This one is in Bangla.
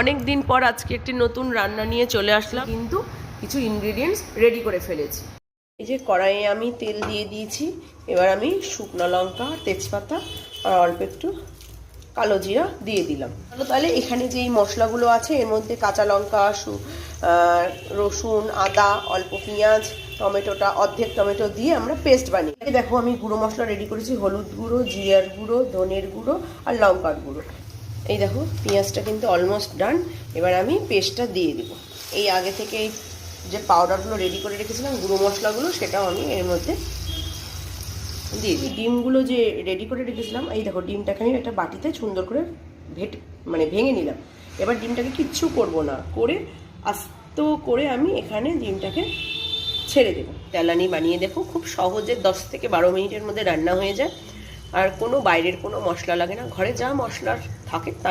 অনেক দিন পর আজকে একটি নতুন রান্না নিয়ে চলে আসলাম, কিন্তু কিছু ইনগ্রেডিয়েন্টস রেডি করে ফেলেছি। এই যে কড়াইয়ে আমি তেল দিয়ে দিয়েছি। এবার আমি শুকনো লঙ্কা, তেজপাতা আর অল্প একটু কালো জিরা দিয়ে দিলাম। তাহলে এখানে যে এই মশলাগুলো আছে এর মধ্যে কাঁচা লঙ্কা, রসুন, আদা, অল্প পেঁয়াজ, টমেটোটা অর্ধেক টমেটো দিয়ে আমরা পেস্ট বানিয়ে দেখো আমি গুঁড়ো মশলা রেডি করেছি। হলুদ গুঁড়ো, জিরার গুঁড়ো, ধনের গুঁড়ো আর লঙ্কার গুঁড়ো। এই দেখো পেঁয়াজটা কিন্তু অলমোস্ট ডান। এবার আমি পেস্টটা দিয়ে দিব। এই আগে থেকে এই যে পাউডারগুলো রেডি করে রেখেছিলাম, গুঁড়ো মশলাগুলো, সেটাও আমি এর মধ্যে দিয়ে দিই। ডিমগুলো যে রেডি করে রেখেছিলাম, এই দেখো ডিমটাকে আমি একটা বাটিতে সুন্দর করে ভেঙে নিলাম। এবার ডিমটাকে কিচ্ছু করব না, করে আস্ত করে আমি এখানে ডিমটাকে ছেড়ে দেবো। তেলানি বানিয়ে দেখো, খুব সহজে 10 থেকে 12 মিনিটের মধ্যে রান্না হয়ে যায়। আর কোনো বাইরের কোনো মশলা লাগে না, ঘরে যা মশলা থাকে তাই।